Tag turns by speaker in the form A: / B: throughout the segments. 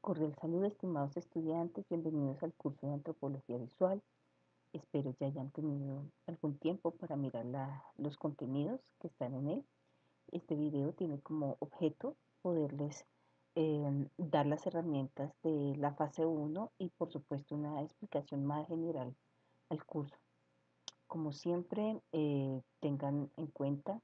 A: Cordial saludo, estimados estudiantes, bienvenidos al curso de Antropología Visual. Espero ya hayan tenido algún tiempo para mirar los contenidos que están en él. Este video tiene como objeto poderles dar las herramientas de la fase 1 y por supuesto una explicación más general al curso. Como siempre, tengan en cuenta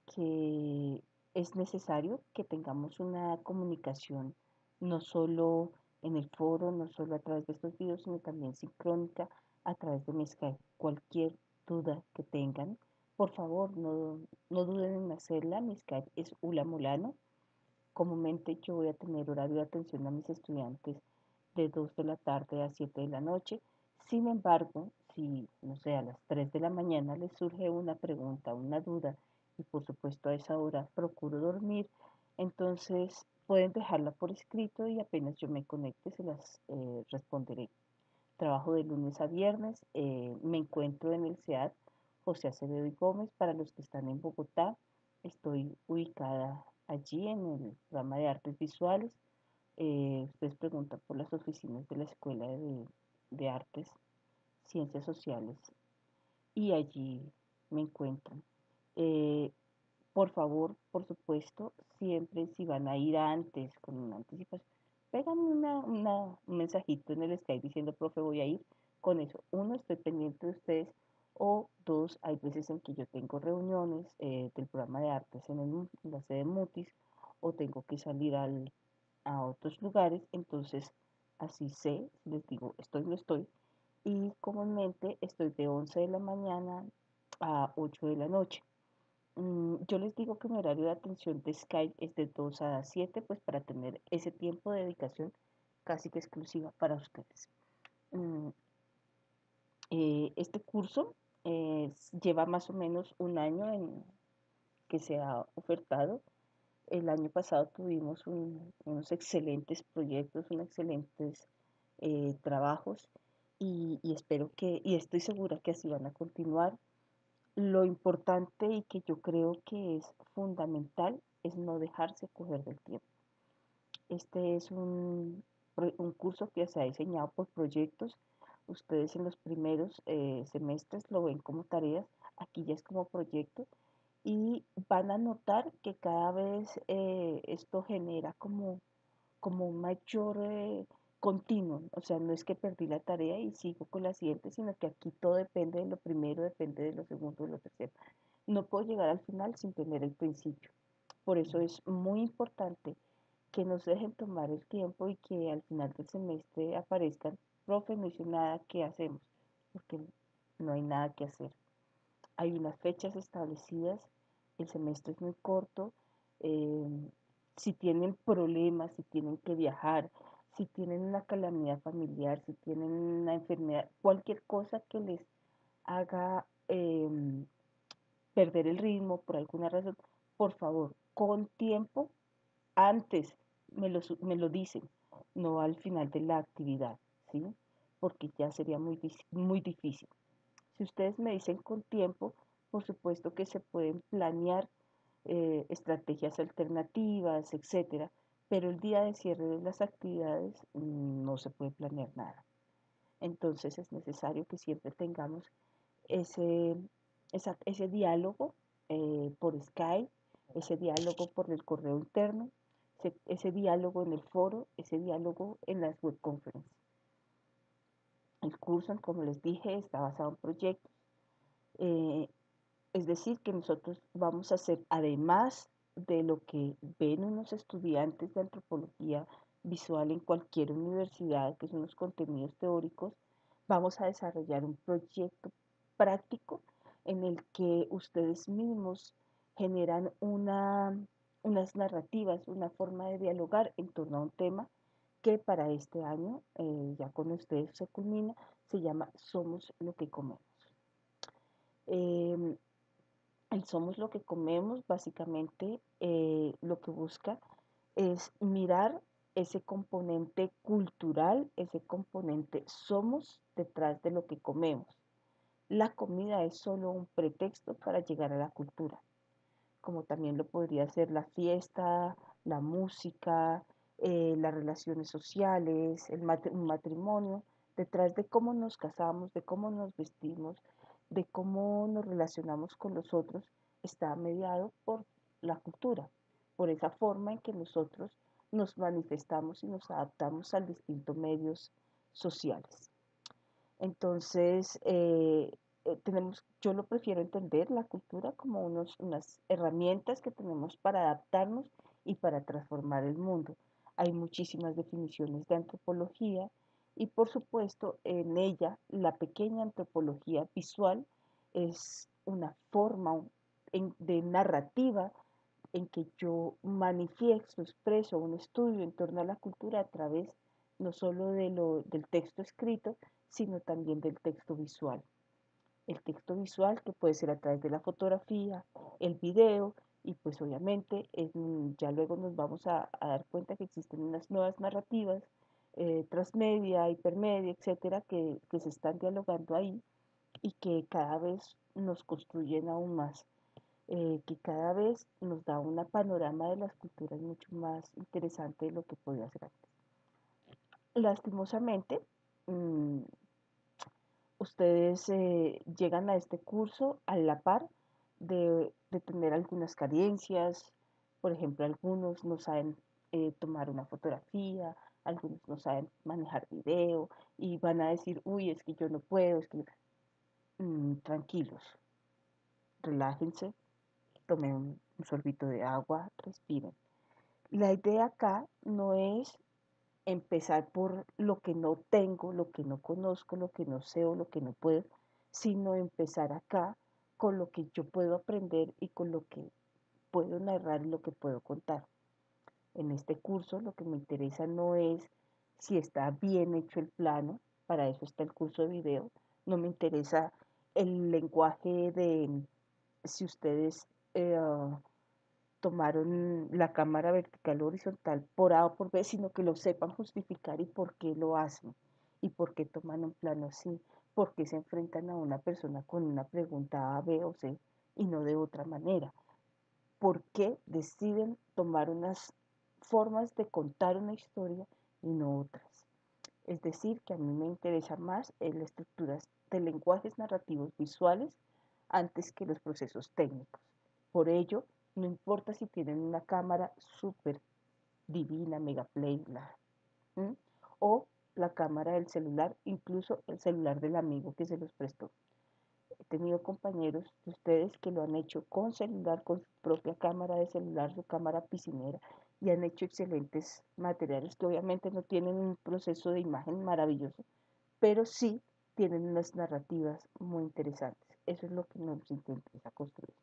A: que es necesario que tengamos una comunicación no solo en el foro, no solo a través de estos videos, sino también sincrónica a través de mi Skype. Cualquier duda que tengan, por favor, no duden en hacerla. Mi Skype es Ula Molano. Comúnmente yo voy a tener horario de atención a mis estudiantes de 2 de la tarde a 7 de la noche. Sin embargo, si, no sé, a las 3 de la mañana les surge una pregunta, una duda, y por supuesto a esa hora procuro dormir, entonces pueden dejarla por escrito y apenas yo me conecte se las responderé. Trabajo de lunes a viernes, me encuentro en el CEAD José Acevedo y Gómez. Para los que están en Bogotá, estoy ubicada allí en el programa de artes visuales. Ustedes preguntan por las oficinas de la Escuela de Artes, Ciencias Sociales y allí me encuentran. Eh, por favor, por supuesto, siempre si van a ir antes, con una anticipación, péganme un mensajito en el Skype diciendo, profe, voy a ir. Con eso, uno, estoy pendiente de ustedes, o dos, hay veces en que yo tengo reuniones del programa de artes en la sede Mutis, o tengo que salir a otros lugares, entonces así sé, les digo, estoy, no estoy, y comúnmente estoy de 11 de la mañana a 8 de la noche. Yo les digo que mi horario de atención de Skype es de 2 a 7, pues para tener ese tiempo de dedicación casi que exclusiva para ustedes. Mm, este curso lleva más o menos un año en que se ha ofertado. El año pasado tuvimos unos excelentes proyectos, unos excelentes trabajos y espero y estoy segura que así van a continuar. Lo importante y que yo creo que es fundamental es no dejarse coger del tiempo. Este es un curso que se ha diseñado por proyectos. Ustedes en los primeros semestres lo ven como tareas, aquí ya es como proyecto y van a notar que cada vez esto genera como un mayor continuo, o sea, no es que perdí la tarea y sigo con la siguiente, sino que aquí todo depende de lo primero, depende de lo segundo, de lo tercero. No puedo llegar al final sin tener el principio. Por eso es muy importante que nos dejen tomar el tiempo y que al final del semestre aparezcan, profe, no hice nada, ¿qué hacemos? Porque no hay nada que hacer. Hay unas fechas establecidas, el semestre es muy corto, eh, si tienen problemas, si tienen que viajar, si tienen una calamidad familiar, si tienen una enfermedad, cualquier cosa que les haga perder el ritmo por alguna razón, por favor, con tiempo, antes me lo dicen, no al final de la actividad, ¿sí? Porque ya sería muy difícil. Si ustedes me dicen con tiempo, por supuesto que se pueden planear estrategias alternativas, etcétera, pero el día de cierre de las actividades no se puede planear nada. Entonces es necesario que siempre tengamos ese, ese diálogo por Skype, ese diálogo por el correo interno, ese diálogo en el foro, ese diálogo en las web conferences. El curso, como les dije, está basado en proyectos. Eh, Es decir, que nosotros vamos a hacer, además de lo que ven unos estudiantes de antropología visual en cualquier universidad, que son los contenidos teóricos, vamos a desarrollar un proyecto práctico en el que ustedes mismos generan unas narrativas, una forma de dialogar en torno a un tema que para este año, ya con ustedes se culmina, se llama Somos lo que comemos. Eh, el somos lo que comemos, básicamente lo que busca es mirar ese componente cultural, ese componente somos detrás de lo que comemos. La comida es solo un pretexto para llegar a la cultura, como también lo podría ser la fiesta, la música, las relaciones sociales, un matrimonio, detrás de cómo nos casamos, de cómo nos vestimos, de cómo nos relacionamos con los otros, está mediado por la cultura, por esa forma en que nosotros nos manifestamos y nos adaptamos a distintos medios sociales. Entonces, yo lo prefiero entender la cultura como unas herramientas que tenemos para adaptarnos y para transformar el mundo. Hay muchísimas definiciones de antropología y por supuesto en ella la pequeña antropología visual es una forma de narrativa en que yo manifiesto, expreso un estudio en torno a la cultura a través no solo del texto escrito, sino también del texto visual. El texto visual que puede ser a través de la fotografía, el video y pues obviamente ya luego nos vamos a dar cuenta que existen unas nuevas narrativas transmedia, hipermedia, etcétera, que se están dialogando ahí y que cada vez nos construyen aún más, que cada vez nos da un panorama de las culturas mucho más interesante de lo que podía ser antes. Lastimosamente, mmm, ustedes llegan a este curso a la par de tener algunas carencias, por ejemplo, algunos no saben tomar una fotografía, algunos no saben manejar video y van a decir, uy, es que yo no puedo, es que tranquilos, relájense, tomen un sorbito de agua, respiren. La idea acá no es empezar por lo que no tengo, lo que no conozco, lo que no sé o lo que no puedo, sino empezar acá con lo que yo puedo aprender y con lo que puedo narrar y lo que puedo contar. En este curso lo que me interesa no es si está bien hecho el plano, para eso está el curso de video, no me interesa el lenguaje de si ustedes tomaron la cámara vertical o horizontal por A o por B, sino que lo sepan justificar y por qué lo hacen y por qué toman un plano así, por qué se enfrentan a una persona con una pregunta A, B o C y no de otra manera, por qué deciden tomar unas formas de contar una historia y no otras. Es decir, que a mí me interesa más en las estructuras de lenguajes narrativos visuales antes que los procesos técnicos. Por ello, no importa si tienen una cámara súper divina, megaplay, o la cámara del celular, incluso el celular del amigo que se los prestó. He tenido compañeros de ustedes que lo han hecho con celular, con su propia cámara de celular, su cámara piscinera, y han hecho excelentes materiales que obviamente no tienen un proceso de imagen maravilloso, pero sí tienen unas narrativas muy interesantes. Eso es lo que nos interesa construir.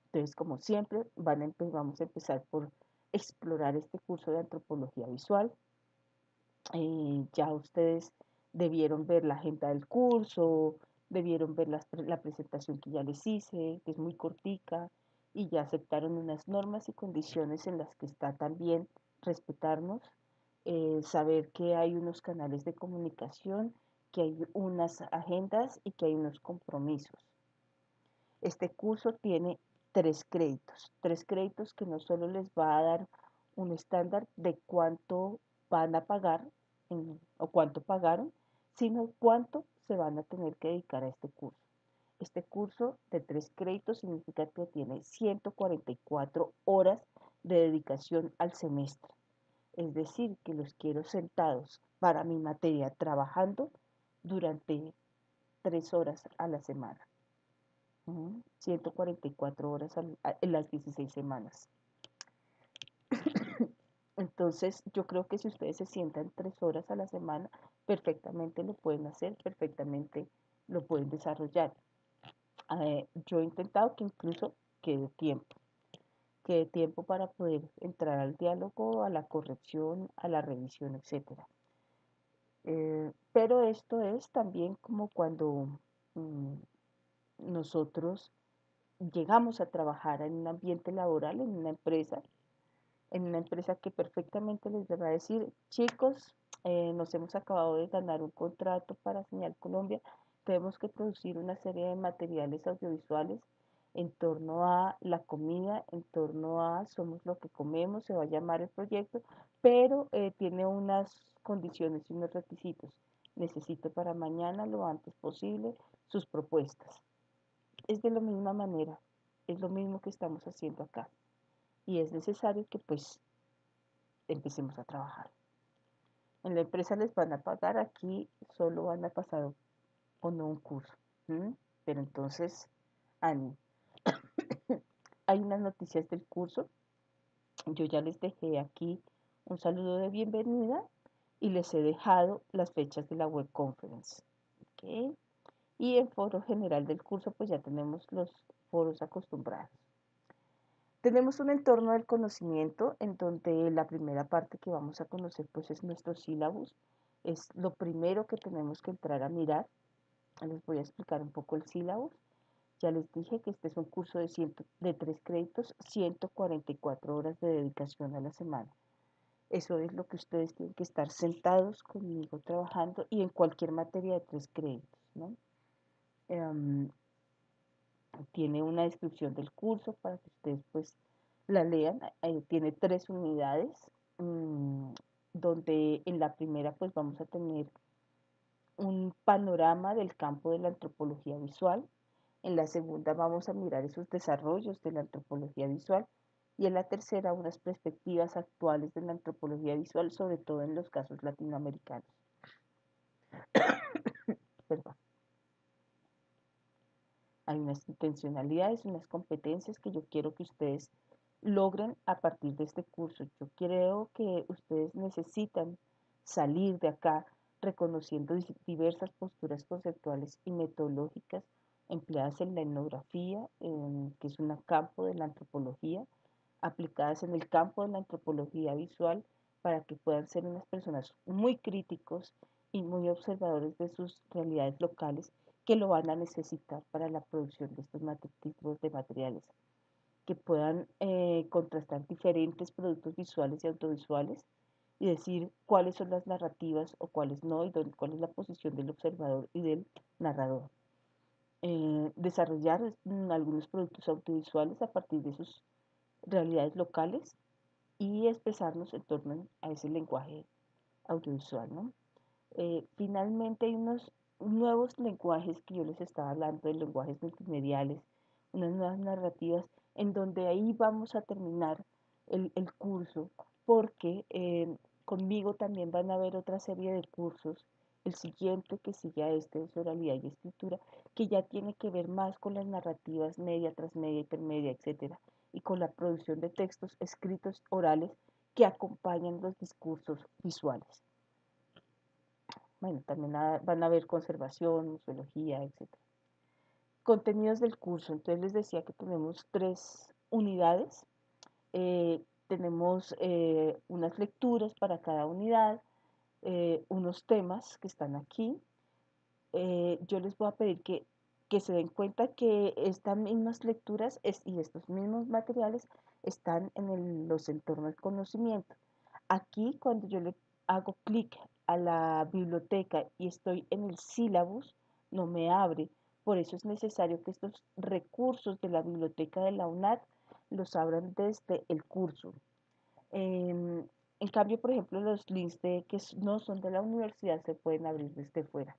A: Entonces, como siempre, vamos a empezar por explorar este curso de antropología visual. Ya ustedes debieron ver la agenda del curso, debieron ver la presentación que ya les hice, que es muy cortica, y ya aceptaron unas normas y condiciones en las que está también respetarnos, saber que hay unos canales de comunicación, que hay unas agendas y que hay unos compromisos. Este curso tiene tres créditos que no solo les va a dar un estándar de cuánto van a pagar o cuánto pagaron, sino cuánto se van a tener que dedicar a este curso. Este curso de 3 créditos significa que tiene 144 horas de dedicación al semestre. Es decir, que los quiero sentados para mi materia trabajando durante 3 horas a la semana. 144 horas en las 16 semanas. Entonces, yo creo que si ustedes se sientan 3 horas a la semana, perfectamente lo pueden hacer, perfectamente lo pueden desarrollar. Yo he intentado que incluso quede tiempo para poder entrar al diálogo, a la corrección, a la revisión, etc. Pero esto es también como cuando mm, nosotros llegamos a trabajar en un ambiente laboral, en una empresa que perfectamente les va a decir, chicos, nos hemos acabado de ganar un contrato para Señal Colombia, tenemos que producir una serie de materiales audiovisuales, en torno a la comida, en torno a somos lo que comemos, se va a llamar el proyecto, pero tiene unas condiciones y unos requisitos. Necesito para mañana lo antes posible sus propuestas. Es de la misma manera, es lo mismo que estamos haciendo acá y es necesario que pues empecemos a trabajar. En la empresa les van a pagar, aquí solo van a pasar o no un curso. ¿Mm? Pero entonces, ánimo. Hay unas noticias del curso. Yo ya les dejé aquí un saludo de bienvenida y les he dejado las fechas de la web conference. ¿Okay? Y en foro general del curso, pues ya tenemos los foros acostumbrados. Tenemos un entorno del conocimiento en donde la primera parte que vamos a conocer pues es nuestro sílabus. Es lo primero que tenemos que entrar a mirar. Les voy a explicar un poco el sílabus. Ya les dije que este es un curso de 3 créditos, 144 horas de dedicación a la semana. Eso es lo que ustedes tienen que estar sentados conmigo trabajando y en cualquier materia de 3 créditos, ¿no? Tiene una descripción del curso para que ustedes pues la lean. Tiene 3 unidades, donde en la primera pues vamos a tener un panorama del campo de la antropología visual. En la segunda vamos a mirar esos desarrollos de la antropología visual y en la tercera unas perspectivas actuales de la antropología visual, sobre todo en los casos latinoamericanos. Perdón. Hay unas intencionalidades, unas competencias que yo quiero que ustedes logren a partir de este curso. Yo creo que ustedes necesitan salir de acá reconociendo diversas posturas conceptuales y metodológicas empleadas en la etnografía, que es un campo de la antropología, aplicadas en el campo de la antropología visual, para que puedan ser unas personas muy críticos y muy observadores de sus realidades locales que lo van a necesitar para la producción de estos tipos de materiales, que puedan contrastar diferentes productos visuales y audiovisuales y decir cuáles son las narrativas o cuáles no, y cuál es la posición del observador y del narrador. Desarrollar algunos productos audiovisuales a partir de sus realidades locales y expresarnos en torno a ese lenguaje audiovisual, ¿no? Finalmente hay unos nuevos lenguajes que yo les estaba hablando, de lenguajes multimediales, unas nuevas narrativas, en donde ahí vamos a terminar el curso, porque conmigo también van a haber otra serie de cursos, el siguiente que sigue a este es oralidad y escritura, que ya tiene que ver más con las narrativas media, transmedia, intermedia, etcétera, y con la producción de textos escritos orales que acompañan los discursos visuales. Bueno, también van a ver conservación, museología, etc. Contenidos del curso. Entonces les decía que tenemos 3 unidades. Tenemos unas lecturas para cada unidad, unos temas que están aquí. Yo les voy a pedir que se den cuenta que estas mismas lecturas y estos mismos materiales están en los entornos de conocimiento. Aquí, cuando yo le hago clic a la biblioteca y estoy en el sílabus, no me abre. Por eso es necesario que estos recursos de la biblioteca de la UNAD los abran desde el curso. En cambio, por ejemplo, los links que no son de la universidad se pueden abrir desde fuera.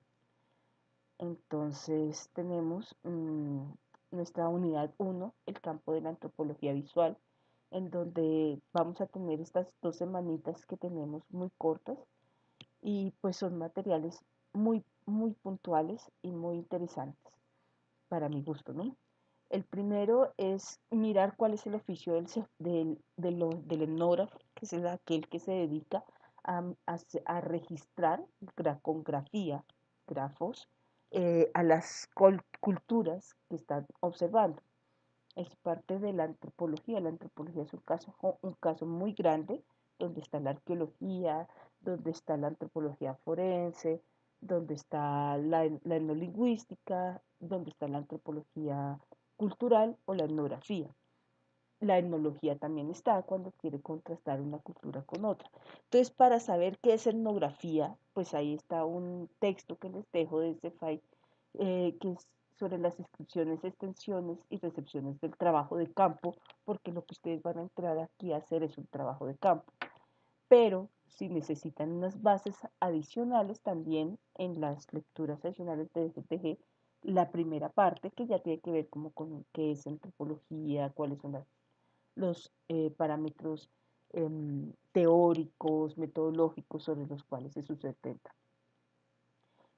A: Entonces tenemos nuestra unidad 1, el campo de la antropología visual, en donde vamos a tener estas 2 semanitas que tenemos muy cortas y pues son materiales muy puntuales y muy interesantes para mi gusto, ¿no? El primero es mirar cuál es el oficio del etnógrafo, que es aquel que se dedica a registrar con grafía, grafos, a las culturas que están observando. Es parte de la antropología. La antropología es un caso muy grande, donde está la arqueología, donde está la antropología forense, donde está la etnolingüística, donde está la antropología cultural o la etnografía. La etnología también está cuando quiere contrastar una cultura con otra. Entonces, para saber qué es etnografía, pues ahí está un texto que les dejo de este file, que sobre las inscripciones, extensiones y recepciones del trabajo de campo, porque lo que ustedes van a entrar aquí a hacer es un trabajo de campo. Pero si necesitan unas bases adicionales también en las lecturas adicionales de FTG, la primera parte que ya tiene que ver como con qué es antropología, cuáles son los parámetros teóricos, metodológicos sobre los cuales se sustenta.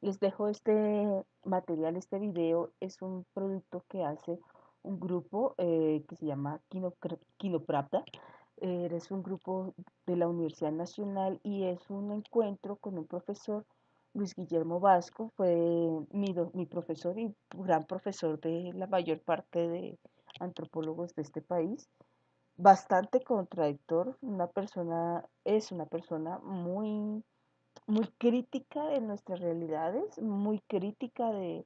A: Les dejo este material, este video, es un producto que hace un grupo que se llama Kinopravda. Es un grupo de la Universidad Nacional y es un encuentro con un profesor, Luis Guillermo Vasco, fue mi profesor y gran profesor de la mayor parte de antropólogos de este país. Bastante contradictor, es una persona muy crítica de nuestras realidades, muy crítica de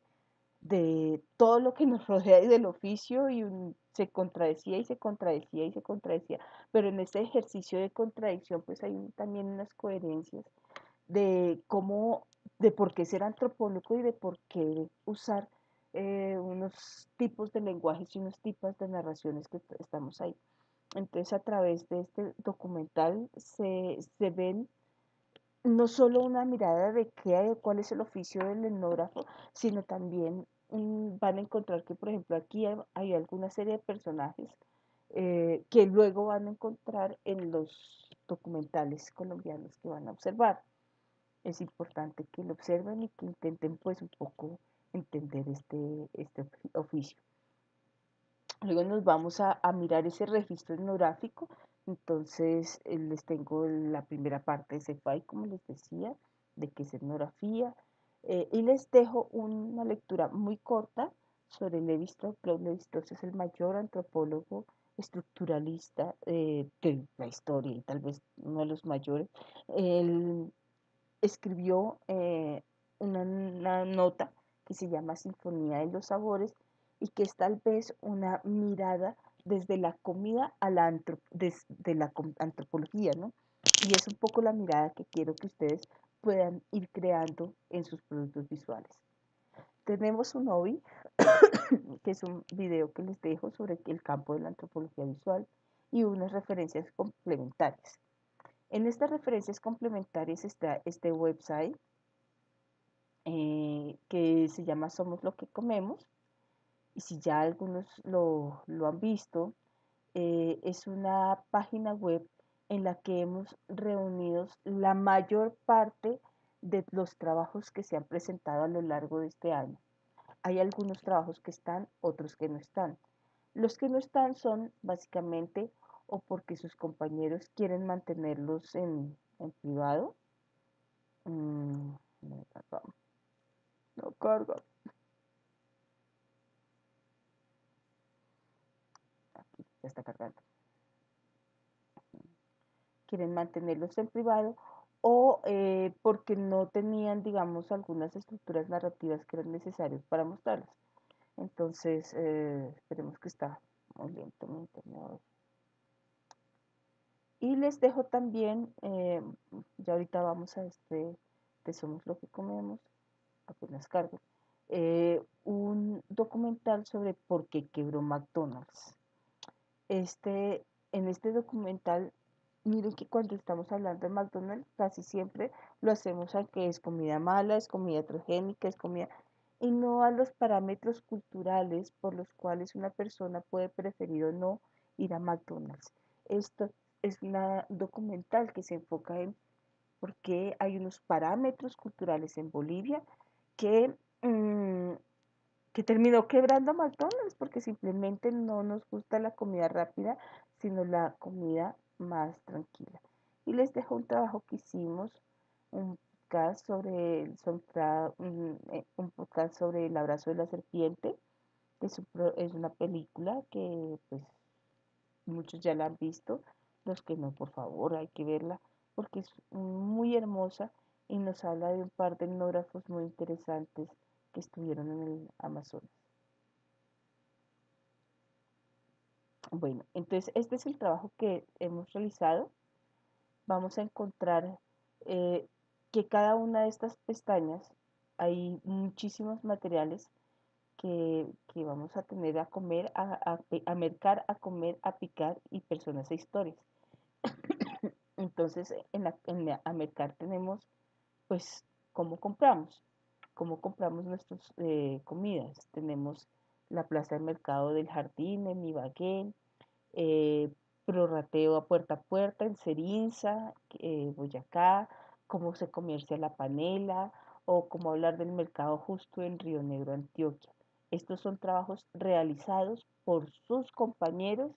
A: todo lo que nos rodea y del oficio y se contradecía y se contradecía y se contradecía, pero en ese ejercicio de contradicción pues hay también unas coherencias de cómo, de por qué ser antropólogo y de por qué usar unos tipos de lenguajes y unos tipos de narraciones que estamos ahí. Entonces a través de este documental se ven no solo una mirada de cuál es el oficio del etnógrafo, sino también van a encontrar que, por ejemplo, aquí hay alguna serie de personajes que luego van a encontrar en los documentales colombianos que van a observar. Es importante que lo observen y que intenten pues un poco entender este oficio. Luego nos vamos a mirar ese registro etnográfico. Entonces les tengo la primera parte de CEPAI, como les decía, de qué es etnografía. Y les dejo una lectura muy corta sobre Lévi-Strauss. Claude Lévi-Strauss es el mayor antropólogo estructuralista de la historia y tal vez uno de los mayores. Él escribió una nota que se llama Sinfonía de los Sabores y que es tal vez una mirada desde la comida a desde la antropología, ¿no? Y es un poco la mirada que quiero que ustedes puedan ir creando en sus productos visuales. Tenemos un hobby, que es un video que les dejo sobre el campo de la antropología visual y unas referencias complementarias. En estas referencias complementarias está este website que se llama Somos lo que comemos. Y si ya algunos lo han visto, es una página web en la que hemos reunido la mayor parte de los trabajos que se han presentado a lo largo de este año. Hay algunos trabajos que están, otros que no están. Los que no están son básicamente o porque sus compañeros quieren mantenerlos en privado. No carga, no carga. Aquí ya está cargando. Quieren mantenerlos en privado o porque no tenían, digamos, algunas estructuras narrativas que eran necesarias para mostrarlas. Entonces, esperemos que está muy lento mi internet. Y les dejo también, ya ahorita vamos a de Somos lo que comemos, apenas cargo, un documental sobre por qué quebró McDonald's. En este documental, miren que cuando estamos hablando de McDonald's, casi siempre lo hacemos a que es comida mala, es comida transgénica, es comida, y no a los parámetros culturales por los cuales una persona puede preferir o no ir a McDonald's. Esto es un documental que se enfoca en por qué hay unos parámetros culturales en Bolivia que que terminó quebrando McDonald's porque simplemente no nos gusta la comida rápida, sino la comida más tranquila. Y les dejo un trabajo que hicimos, un podcast sobre un podcast sobre El abrazo de la serpiente, que es una película que pues muchos ya la han visto, los que no, por favor, hay que verla porque es muy hermosa y nos habla de un par de etnógrafos muy interesantes que estuvieron en el Amazonas. Bueno, entonces este es el trabajo que hemos realizado. Vamos a encontrar eh, que cada una de estas pestañas hay muchísimos materiales que vamos a tener a comer, a mercar, a comer, a picar y personas e historias. Entonces, a mercar tenemos, pues, cómo compramos nuestras comidas. Tenemos la plaza de mercado del Jardín en Ibagué, eh, prorrateo a puerta en Cerinza, Boyacá, cómo se comercia la panela o cómo hablar del mercado justo en Río Negro, Antioquia. Estos son trabajos realizados por sus compañeros,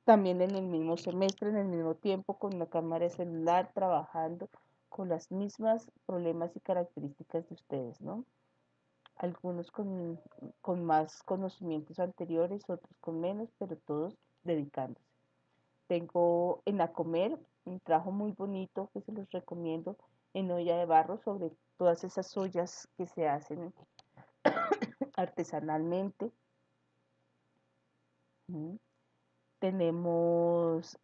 A: también en el mismo semestre, en el mismo tiempo, con la cámara de celular, trabajando con las mismas problemas y características de ustedes, ¿no? Algunos con más conocimientos anteriores, otros con menos, pero todos dedicándose. Tengo en la comer un trabajo muy bonito que se los recomiendo en olla de barro sobre todas esas ollas que se hacen artesanalmente. ¿Mm? Tenemos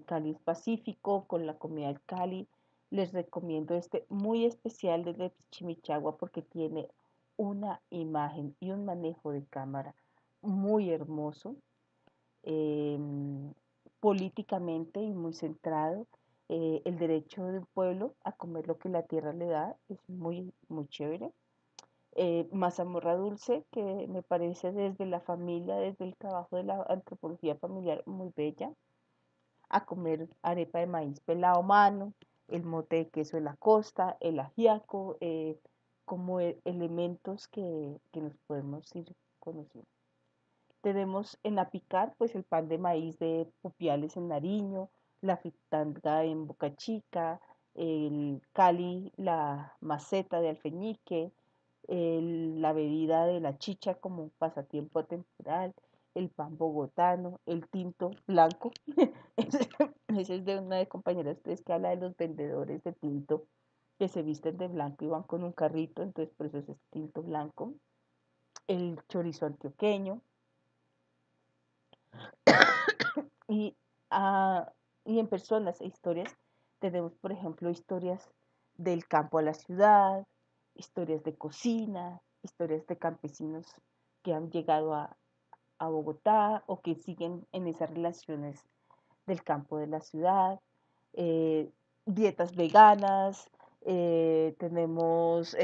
A: Cali Pacífico con la comida del Cali. Les recomiendo este muy especial desde Chimichagua porque tiene una imagen y un manejo de cámara muy hermoso, eh, políticamente y muy centrado. El derecho del pueblo a comer lo que la tierra le da es muy, muy chévere. Mazamorra dulce, que me parece desde la familia, desde el trabajo de la antropología familiar, muy bella. A comer arepa de maíz pelado a mano, el mote de queso de la costa, el ajiaco, como elementos que nos podemos ir conociendo. Tenemos en Apicar, pues el pan de maíz de Pupiales en Nariño, la fritanga en Boca Chica, el Cali, la maceta de Alfeñique, la bebida de la chicha como pasatiempo temporal, el pan bogotano, el tinto blanco. Ese es de una de compañeras de ustedes que habla de los vendedores de tinto que se visten de blanco y van con un carrito, entonces por eso es tinto blanco. El chorizo antioqueño, Y, ah, y en personas e historias tenemos, por ejemplo, historias del campo a la ciudad, historias de cocina, historias de campesinos que han llegado a Bogotá o que siguen en esas relaciones del campo de la ciudad, eh, dietas veganas, tenemos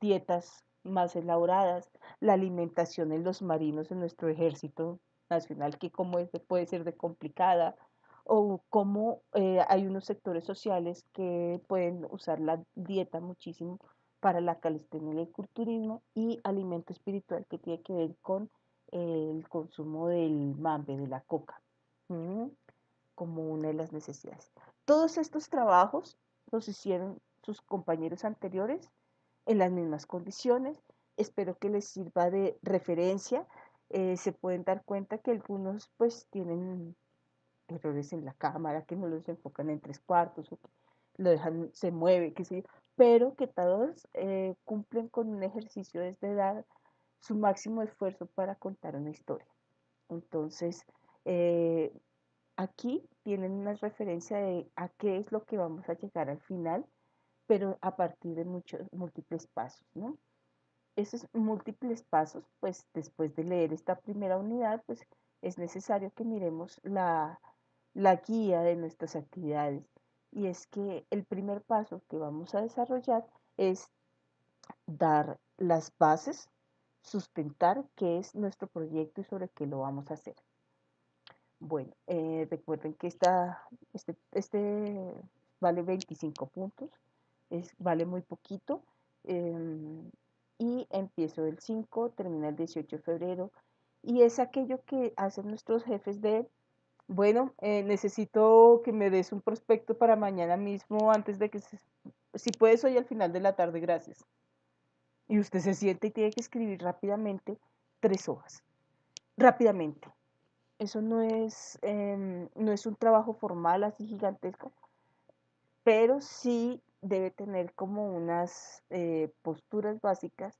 A: dietas más elaboradas, la alimentación en los marinos en nuestro ejército nacional, que como puede ser de complicada, o cómo hay unos sectores sociales que pueden usar la dieta muchísimo para la calistenia y el culturismo, y alimento espiritual que tiene que ver con el consumo del mambe, de la coca. ¿Mm? Como una de las necesidades. Todos estos trabajos los hicieron sus compañeros anteriores en las mismas condiciones. Espero que les sirva de referencia. Se pueden dar cuenta que algunos pues tienen errores en la cámara, que no los enfocan en tres cuartos, o que lo dejan, se mueve, qué sé yo, pero que todos cumplen con un ejercicio desde dar su máximo esfuerzo para contar una historia. Entonces, eh, aquí tienen una referencia de a qué es lo que vamos a llegar al final, pero a partir de muchos múltiples pasos, ¿no? Esos múltiples pasos, pues después de leer esta primera unidad, pues es necesario que miremos la guía de nuestras actividades. Y es que el primer paso que vamos a desarrollar es dar las bases, sustentar qué es nuestro proyecto y sobre qué lo vamos a hacer. Bueno, recuerden que este vale 25 puntos, vale muy poquito, y empiezo el 5, termina el 18 de febrero, y es aquello que hacen nuestros jefes de, bueno, necesito que me des un prospecto para mañana mismo antes de que, si puedes hoy al final de la tarde, gracias. Y usted se siente y tiene que escribir rápidamente 3 hojas, rápidamente. Eso no es un trabajo formal así gigantesco, pero sí debe tener como unas posturas básicas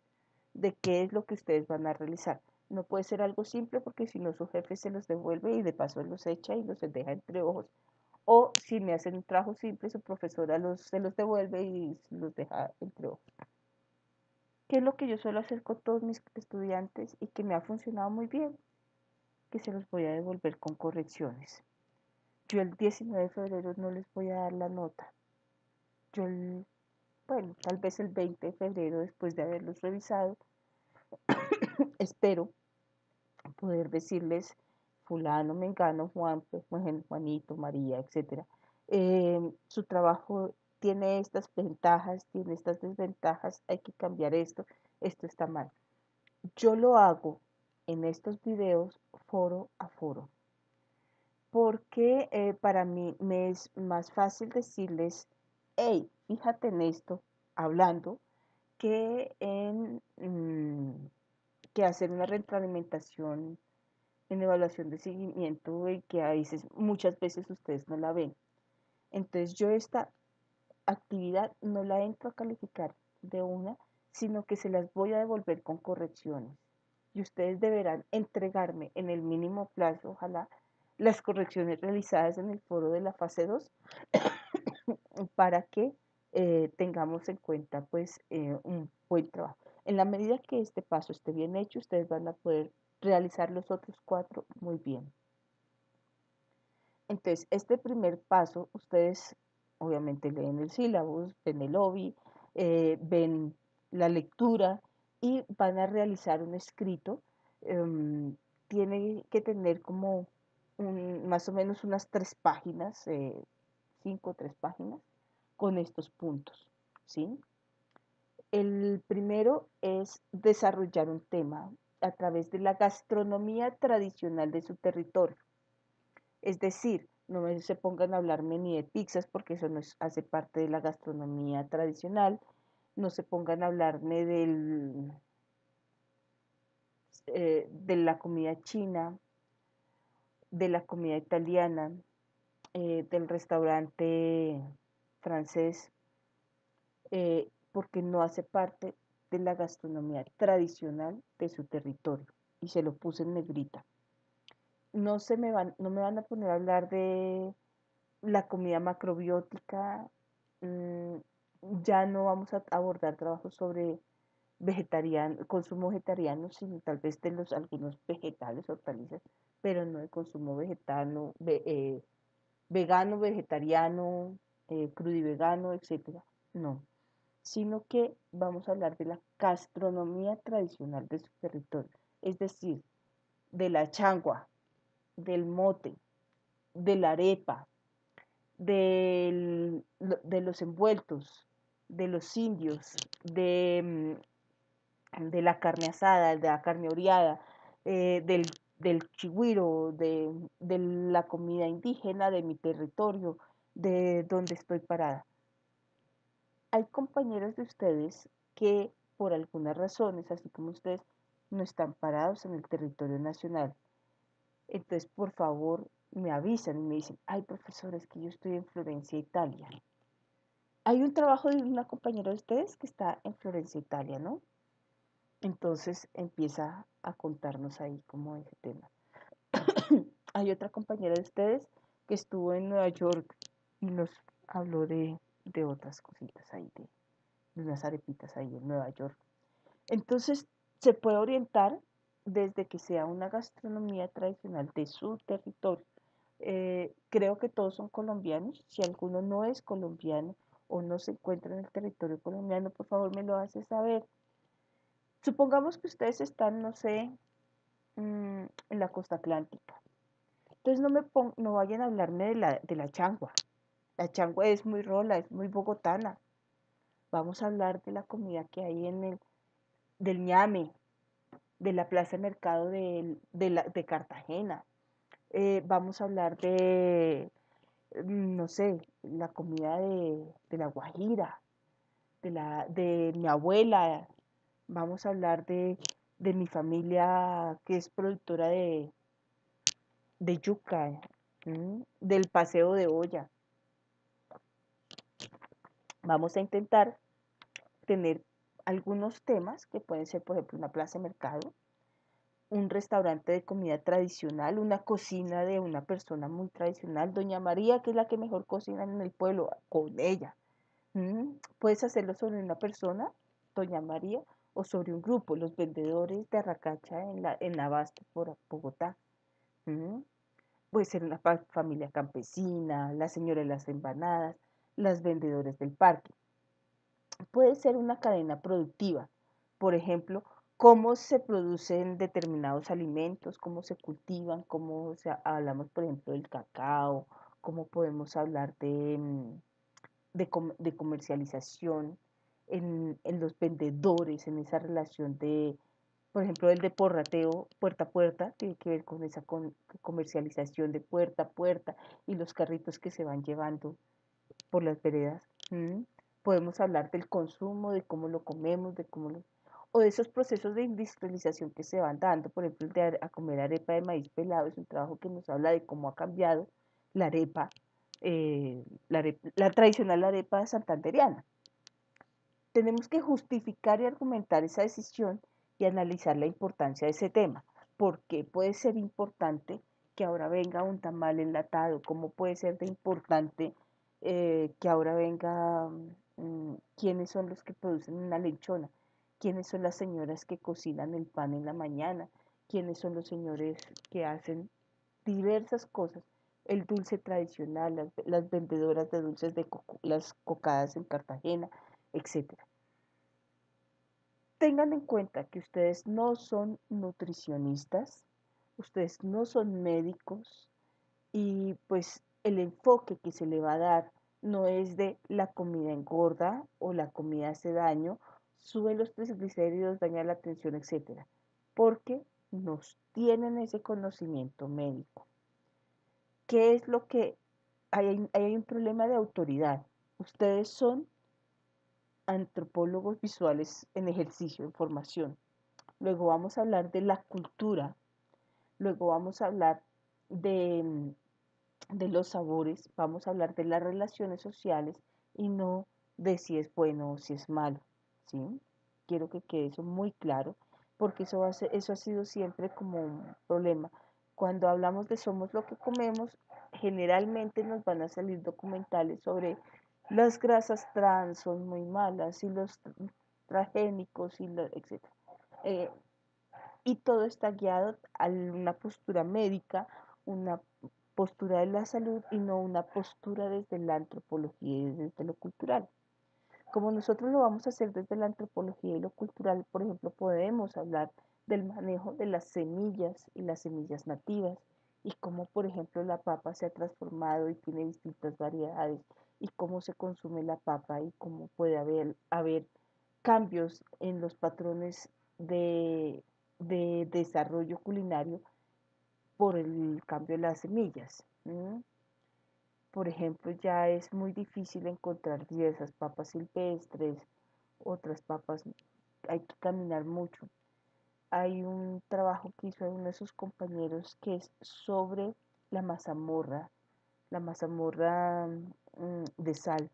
A: de qué es lo que ustedes van a realizar. No puede ser algo simple porque si no su jefe se los devuelve y de paso los echa y los deja entre ojos. O si me hacen un trabajo simple, su profesora se los devuelve y los deja entre ojos. ¿Qué es lo que yo suelo hacer con todos mis estudiantes y que me ha funcionado muy bien? Que se los voy a devolver con correcciones. Yo el 19 de febrero no les voy a dar la nota. Yo, bueno, tal vez el 20 de febrero, después de haberlos revisado, espero poder decirles fulano, mengano, Juan, Juanito, María, etcétera. Su trabajo tiene estas ventajas, tiene estas desventajas, hay que cambiar esto está mal. Yo lo hago en estos videos foro a foro, porque para mí me es más fácil decirles, hey, fíjate en esto, hablando, que hacer una retroalimentación en evaluación de seguimiento y que a veces, muchas veces ustedes no la ven. Entonces yo esta actividad no la entro a calificar de una, sino que se las voy a devolver con correcciones. Y ustedes deberán entregarme en el mínimo plazo, ojalá, las correcciones realizadas en el foro de la fase 2 para que tengamos en cuenta pues un buen trabajo. En la medida que este paso esté bien hecho, ustedes van a poder realizar los otros 4 muy bien. Entonces, este primer paso, ustedes obviamente leen el sílabus, ven el OBI, ven la lectura y van a realizar un escrito. Tiene que tener como más o menos unas 3 páginas, 5 o 3 páginas, con estos puntos, ¿sí? El primero es desarrollar un tema a través de la gastronomía tradicional de su territorio. Es decir, no se pongan a hablarme ni de pizzas porque eso no hace parte de la gastronomía tradicional, no se pongan a hablarme de la comida china, de la comida italiana, del restaurante francés, porque no hace parte de la gastronomía tradicional de su territorio. Y se lo puse en negrita. No me van a poner a hablar de la comida macrobiótica. mm, ya no vamos a abordar trabajos sobre consumo vegetariano, sino tal vez de algunos vegetales, hortalizas, pero no de consumo vegano, vegetariano, crudivegano, etcétera. No, sino que vamos a hablar de la gastronomía tradicional de su territorio, es decir, de la changua, del mote, de la arepa, de los envueltos, de los indios, de la carne asada, de la carne oreada, del chigüiro, de la comida indígena de mi territorio, de donde estoy parada. Hay compañeros de ustedes que por algunas razones, así como ustedes, no están parados en el territorio nacional. Entonces, por favor, me avisan y me dicen, ay, profesor, es que yo estoy en Florencia, Italia. Hay un trabajo de una compañera de ustedes que está en Florencia, Italia, ¿no? Entonces empieza a contarnos ahí como ese tema. Hay otra compañera de ustedes que estuvo en Nueva York y nos habló de otras cositas ahí, de unas arepitas ahí en Nueva York. Entonces se puede orientar desde que sea una gastronomía tradicional de su territorio. Creo que todos son colombianos. Si alguno no es colombiano o no se encuentra en el territorio colombiano, por favor me lo hace saber. Supongamos que ustedes están, no sé, en la costa atlántica. Entonces no vayan a hablarme de la changua. La changua es muy rola, es muy bogotana. Vamos a hablar de la comida que hay del ñame, de la plaza de mercado de Cartagena. Vamos a hablar no sé, la comida de la Guajira, de mi abuela. Vamos a hablar de mi familia que es productora de yuca, del paseo de olla. Vamos a intentar tener algunos temas que pueden ser, por ejemplo, una plaza de mercado, un restaurante de comida tradicional, una cocina de una persona muy tradicional, Doña María, que es la que mejor cocina en el pueblo, con ella. Puedes hacerlo sobre una persona, Doña María, o sobre un grupo, los vendedores de arracacha en Abasto por Bogotá. ¿Mm? Puede ser una familia campesina, la señora de las empanadas, las vendedores del parque. Puede ser una cadena productiva, por ejemplo, cómo se producen determinados alimentos, cómo se cultivan, hablamos, por ejemplo, del cacao, cómo podemos hablar de comercialización en los vendedores, en esa relación de, por ejemplo, el de porrateo puerta a puerta, tiene que ver con esa comercialización de puerta a puerta y los carritos que se van llevando por las veredas. ¿Mm? Podemos hablar del consumo, de cómo lo comemos, o de esos procesos de industrialización que se van dando. Por ejemplo, el de a comer arepa de maíz pelado es un trabajo que nos habla de cómo ha cambiado la arepa, la tradicional arepa santandereana. Tenemos que justificar y argumentar esa decisión y analizar la importancia de ese tema. ¿Por qué puede ser importante que ahora venga un tamal enlatado? ¿Cómo puede ser de importante que ahora venga quiénes son los que producen una lechona? ¿Quiénes son las señoras que cocinan el pan en la mañana? ¿Quiénes son los señores que hacen diversas cosas? El dulce tradicional, las vendedoras de dulces de coco, las cocadas en Cartagena, etcétera. Tengan en cuenta que ustedes no son nutricionistas, ustedes no son médicos y pues el enfoque que se le va a dar no es de la comida engorda o la comida hace daño, sube los triglicéridos, daña la tensión, etcétera, porque nos tienen ese conocimiento médico. ¿Qué es lo que hay un problema de autoridad? Ustedes son antropólogos visuales en ejercicio, en formación. Luego vamos a hablar de la cultura, luego vamos a hablar de, de los sabores, vamos a hablar de las relaciones sociales y no de si es bueno o si es malo, ¿sí? Quiero que quede eso muy claro, porque eso ha sido siempre como un problema. Cuando hablamos de somos lo que comemos, generalmente nos van a salir documentales sobre las grasas trans son muy malas y los transgénicos etc. Eh, y todo está guiado a una postura médica, una postura de la salud y no una postura desde la antropología y desde lo cultural. Como nosotros lo vamos a hacer desde la antropología y lo cultural, por ejemplo, podemos hablar del manejo de las semillas y las semillas nativas y cómo, por ejemplo, la papa se ha transformado y tiene distintas variedades y cómo se consume la papa y cómo puede haber cambios en los patrones de desarrollo culinario por el cambio de las semillas. ¿Mm? Por ejemplo, ya es muy difícil encontrar diversas papas silvestres, otras papas, hay que caminar mucho. Hay un trabajo que hizo uno de sus compañeros que es sobre la mazamorra de sal,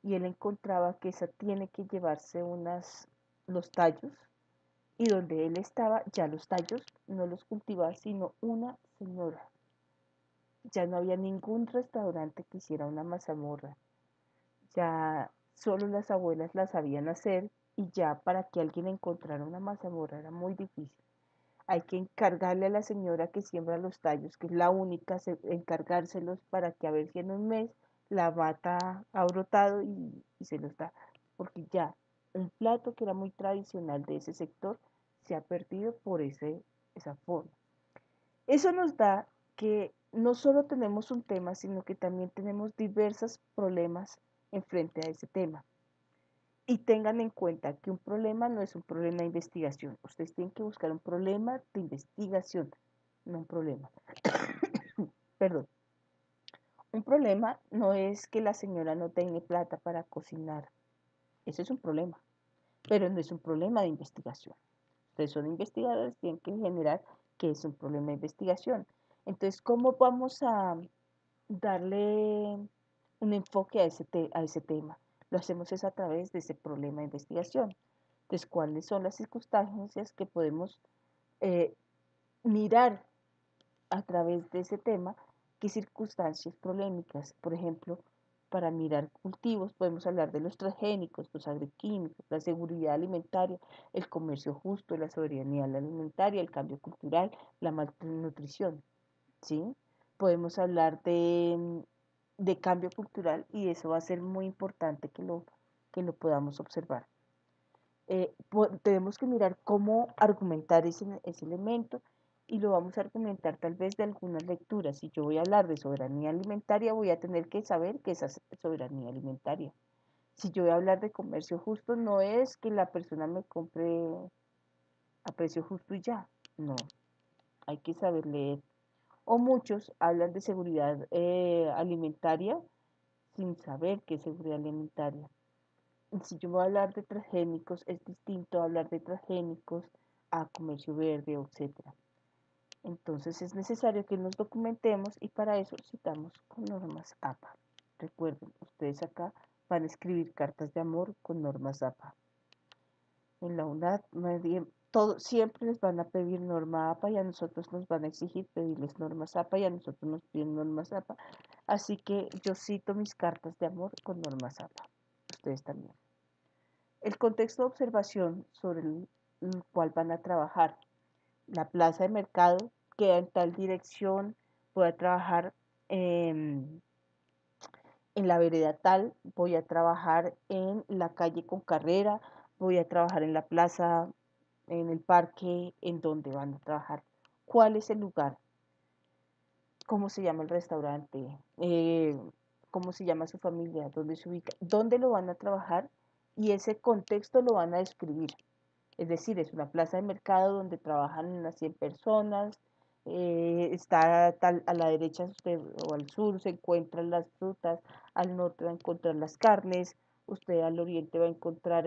A: y él encontraba que esa tiene que llevarse los tallos, y donde él estaba, ya los tallos no los cultivaba sino una señora. Ya no había ningún restaurante que hiciera una mazamorra. Ya solo las abuelas la sabían hacer y ya para que alguien encontrara una mazamorra era muy difícil. Hay que encargarle a la señora que siembra los tallos, que es la única, encargárselos para que a ver si en un mes la mata ha brotado y se los da. Porque ya un plato que era muy tradicional de ese sector se ha perdido por esa forma. Eso nos da que no solo tenemos un tema, sino que también tenemos diversos problemas en frente a ese tema. Y tengan en cuenta que un problema no es un problema de investigación. Ustedes tienen que buscar un problema de investigación, no un problema. Perdón. Un problema no es que la señora no tenga plata para cocinar. Ese es un problema, pero no es un problema de investigación. Ustedes son investigadores, tienen que generar que es un problema de investigación. Entonces, ¿cómo vamos a darle un enfoque a ese tema? Lo hacemos es a través de ese problema de investigación. Entonces, ¿cuáles son las circunstancias que podemos eh, mirar a través de ese tema? ¿Qué circunstancias polémicas? Por ejemplo, para mirar cultivos, podemos hablar de los transgénicos, los agroquímicos, la seguridad alimentaria, el comercio justo, la soberanía alimentaria, el cambio cultural, la malnutrición, ¿sí? Podemos hablar de cambio cultural y eso va a ser muy importante que lo podamos observar. Tenemos que mirar cómo argumentar ese elemento y lo vamos a argumentar tal vez de algunas lecturas. Si yo voy a hablar de soberanía alimentaria, voy a tener que saber qué es soberanía alimentaria. Si yo voy a hablar de comercio justo, no es que la persona me compre a precio justo y ya, no, hay que saber leer. O muchos hablan de seguridad alimentaria sin saber qué es seguridad alimentaria. Si yo voy a hablar de transgénicos, es distinto hablar de transgénicos a comercio verde, etcétera. Entonces es necesario que nos documentemos y para eso citamos con normas APA. Recuerden, ustedes acá van a escribir cartas de amor con normas APA. En la UNAD siempre les van a pedir norma APA y a nosotros nos van a exigir pedirles normas APA y a nosotros nos piden normas APA. Así que yo cito mis cartas de amor con normas APA. Ustedes también. El contexto de observación sobre el cual van a trabajar. La plaza de mercado queda en tal dirección, voy a trabajar en la vereda tal, voy a trabajar en la calle con carrera, voy a trabajar en la plaza, en el parque, en donde van a trabajar. ¿Cuál es el lugar? ¿Cómo se llama el restaurante? ¿Cómo se llama su familia? ¿Dónde se ubica? ¿Dónde lo van a trabajar? Y ese contexto lo van a describir. Es decir, es una plaza de mercado donde trabajan unas 100 personas, está a la derecha usted, o al sur se encuentran las frutas, al norte va a encontrar las carnes, usted al oriente va a encontrar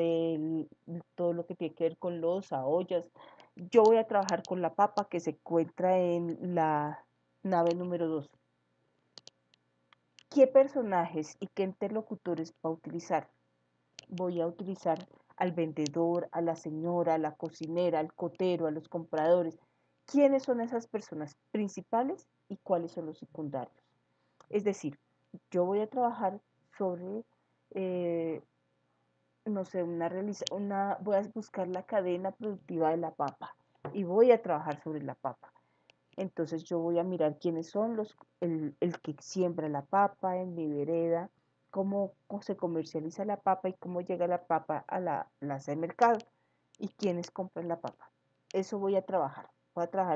A: todo lo que tiene que ver con loza, ollas. Yo voy a trabajar con la papa que se encuentra en la nave número 2. ¿Qué personajes y qué interlocutores va a utilizar? Voy a utilizar al vendedor, a la señora, a la cocinera, al cotero, a los compradores. ¿Quiénes son esas personas principales y cuáles son los secundarios? Es decir, yo voy a trabajar sobre, no sé, voy a buscar la cadena productiva de la papa y voy a trabajar sobre la papa. Entonces yo voy a mirar quiénes son el que siembra la papa en mi vereda, cómo se comercializa la papa y cómo llega la papa a la plaza de mercado y quiénes compran la papa. Eso voy a trabajar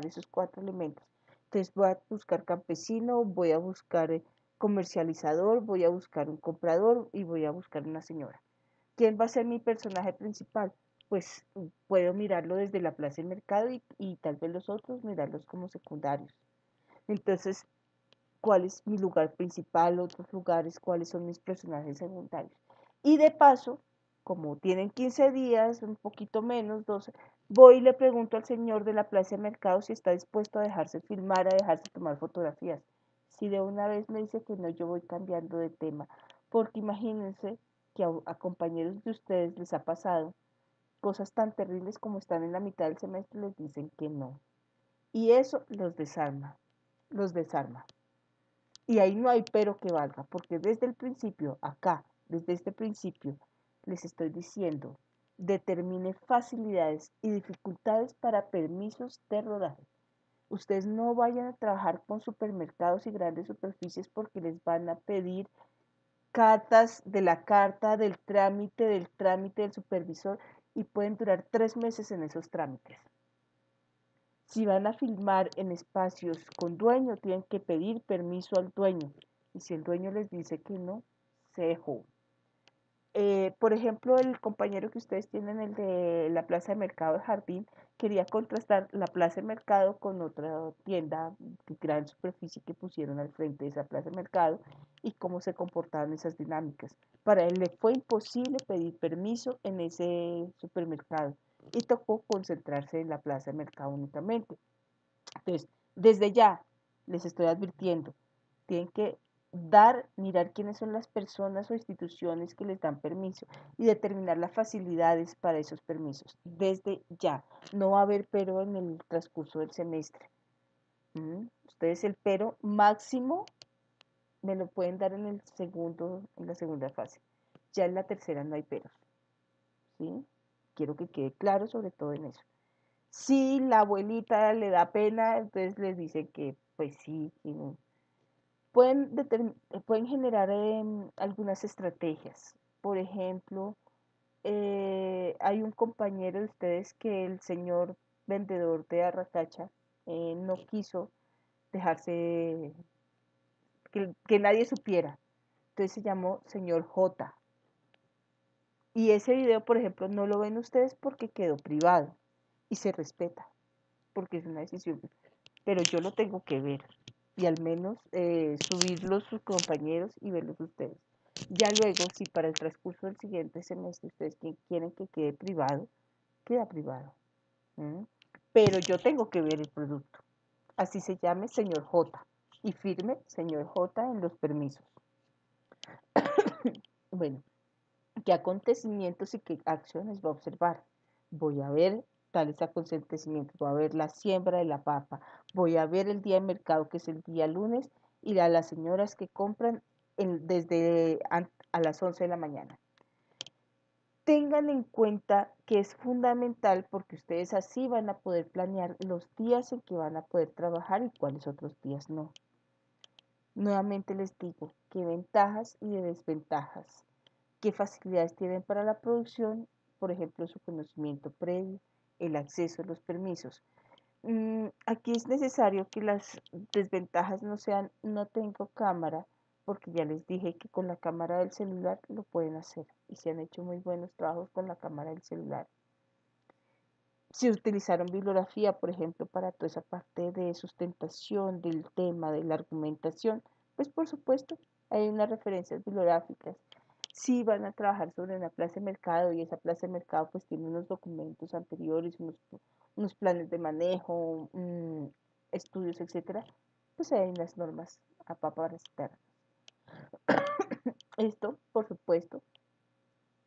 A: esos 4 elementos. Entonces voy a buscar campesino, voy a buscar comercializador, voy a buscar un comprador y voy a buscar una señora. ¿Quién va a ser mi personaje principal? Pues puedo mirarlo desde la plaza del mercado y tal vez los otros mirarlos como secundarios. Entonces, ¿cuál es mi lugar principal? Otros lugares, ¿cuáles son mis personajes secundarios? Y de paso, como tienen 15 días, un poquito menos, 12, voy y le pregunto al señor de la plaza de mercado si está dispuesto a dejarse filmar, a dejarse tomar fotografías. Si de una vez me dice que no, yo voy cambiando de tema, porque imagínense que a compañeros de ustedes les ha pasado cosas tan terribles como están en la mitad del semestre, les dicen que no. Y eso los desarma. Y ahí no hay pero que valga, porque desde el principio, acá, desde este principio, les estoy diciendo, determine facilidades y dificultades para permisos de rodaje. Ustedes no vayan a trabajar con supermercados y grandes superficies porque les van a pedir cartas de la carta, del trámite del supervisor y pueden durar 3 meses en esos trámites. Si van a filmar en espacios con dueño, tienen que pedir permiso al dueño. Y si el dueño les dice que no, se dejó. Por ejemplo, el compañero que ustedes tienen, el de la plaza de mercado de Jardín, quería contrastar la plaza de mercado con otra tienda de gran superficie que pusieron al frente de esa plaza de mercado y cómo se comportaban esas dinámicas. Para él le fue imposible pedir permiso en ese supermercado y tocó concentrarse en la plaza de mercado únicamente. Entonces, desde ya les estoy advirtiendo, tienen que mirar quiénes son las personas o instituciones que les dan permiso y determinar las facilidades para esos permisos. Desde ya, no va a haber pero en el transcurso del semestre. Ustedes el pero máximo me lo pueden dar en la segunda fase. Ya en la tercera no hay peros, ¿sí? Quiero que quede claro sobre todo en eso. Si la abuelita le da pena, entonces les dicen que pues sí, que no. Pueden generar algunas estrategias. Por ejemplo, hay un compañero de ustedes que el señor vendedor de arracacha no quiso dejarse que nadie supiera. Entonces se llamó señor J. Y ese video, por ejemplo, no lo ven ustedes porque quedó privado y se respeta, porque es una decisión. Pero yo lo tengo que ver y al menos subirlos sus compañeros y verlos ustedes. Ya luego, si para el transcurso del siguiente semestre ustedes quieren que quede privado, queda privado. ¿Mm? Pero yo tengo que ver el producto. Así se llame señor J. Y firme señor J en los permisos. Bueno, ¿qué acontecimientos y qué acciones va a observar? Voy a ver tales acontecimientos, voy a ver la siembra de la papa, voy a ver el día de mercado que es el día lunes y a las señoras que compran desde a las 11 de la mañana. Tengan en cuenta que es fundamental porque ustedes así van a poder planear los días en que van a poder trabajar y cuáles otros días no. Nuevamente les digo qué ventajas y desventajas, qué facilidades tienen para la producción, por ejemplo, su conocimiento previo, el acceso a los permisos. Aquí es necesario que las desventajas no sean no tengo cámara, porque ya les dije que con la cámara del celular lo pueden hacer y se han hecho muy buenos trabajos con la cámara del celular. Si utilizaron bibliografía, por ejemplo, para toda esa parte de sustentación del tema, de la argumentación, pues por supuesto hay unas referencias bibliográficas. Si van a trabajar sobre una plaza de mercado y esa plaza de mercado pues tiene unos documentos anteriores, unos planes de manejo, estudios, etcétera, pues hay unas normas para citar. Esto, por supuesto,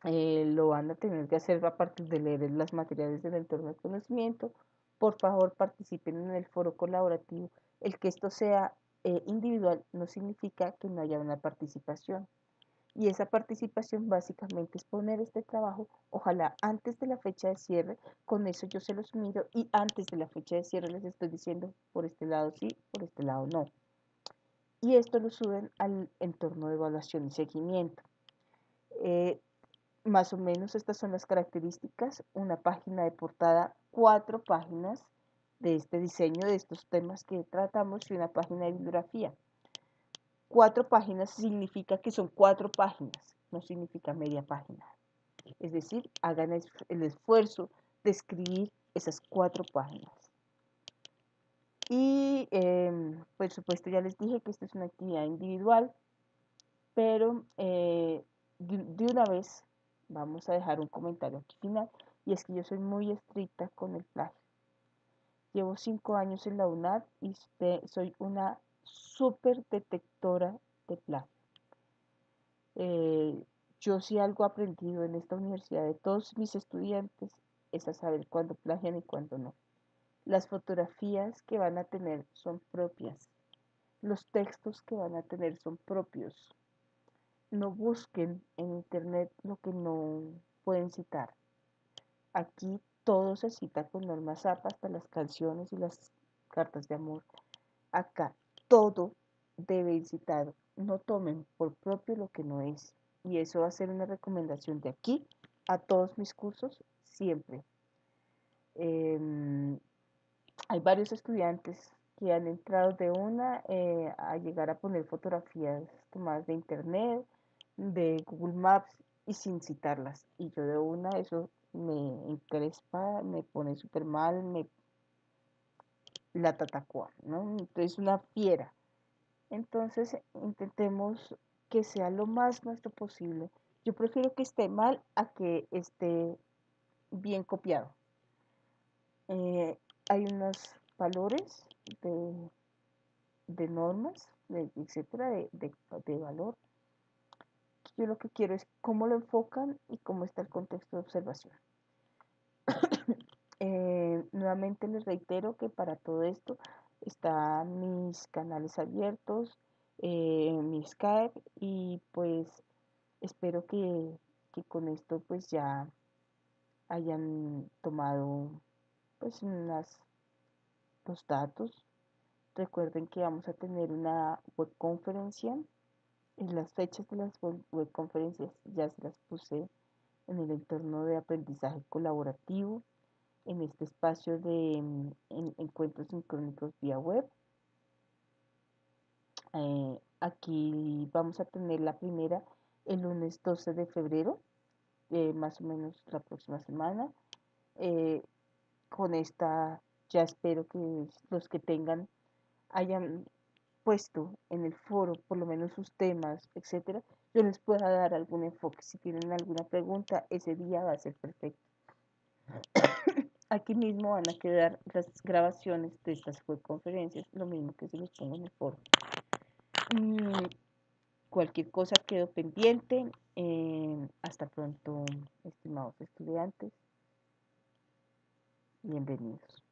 A: lo van a tener que hacer a partir de leer las materiales del entorno del conocimiento. Por favor, participen en el foro colaborativo. El que esto sea individual no significa que no haya una participación. Y esa participación básicamente es poner este trabajo, ojalá antes de la fecha de cierre, con eso yo se los miro y antes de la fecha de cierre les estoy diciendo por este lado sí, por este lado no. Y esto lo suben al entorno de evaluación y seguimiento. Más o menos estas son las características, una página de portada, 4 páginas de este diseño, de estos temas que tratamos y una página de bibliografía. 4 páginas significa que son 4 páginas, no significa media página. Es decir, hagan el esfuerzo de escribir esas 4 páginas. Y por supuesto ya les dije que esta es una actividad individual, pero de una vez vamos a dejar un comentario aquí final, y es que yo soy muy estricta con el plagio. Llevo 5 años en la UNAD y soy una súper detectora de plagio. Yo sí algo aprendido en esta universidad de todos mis estudiantes es a saber cuándo plagian y cuándo no. Las fotografías que van a tener son propias. Los textos que van a tener son propios. No busquen en internet lo que no pueden citar. Aquí todo se cita con normas APA, hasta las canciones y las cartas de amor. Acá todo debe ir citado. No tomen por propio lo que no es. Y eso va a ser una recomendación de aquí a todos mis cursos siempre. Hay varios estudiantes que han entrado de una a llegar a poner fotografías tomadas de internet, de Google Maps y sin citarlas. Y yo de una, eso me encrespa, me pone súper mal, la tatacua, ¿no? Entonces una fiera. Entonces intentemos que sea lo más nuestro posible. Yo prefiero que esté mal a que esté bien copiado. Hay unos valores de, de normas, etcétera, de valor. Yo lo que quiero es cómo lo enfocan y cómo está el contexto de observación. Nuevamente les reitero que para todo esto están mis canales abiertos. mi Skype y pues espero que con esto pues ya hayan tomado pues los datos. Recuerden que vamos a tener una webconferencia. En las fechas de las webconferencias ya se las puse en el entorno de aprendizaje colaborativo, en este espacio de encuentros sincrónicos vía web. Aquí vamos a tener la primera el lunes 12 de febrero, más o menos la próxima semana. Eh, con esta ya espero que los que hayan puesto en el foro por lo menos sus temas, etcétera, yo les pueda dar algún enfoque. Si tienen alguna pregunta, ese día va a ser perfecto. Aquí mismo van a quedar las grabaciones de estas webconferencias, lo mismo que se los pongo en el foro. Cualquier cosa quedó pendiente. Hasta pronto, estimados estudiantes. Bienvenidos.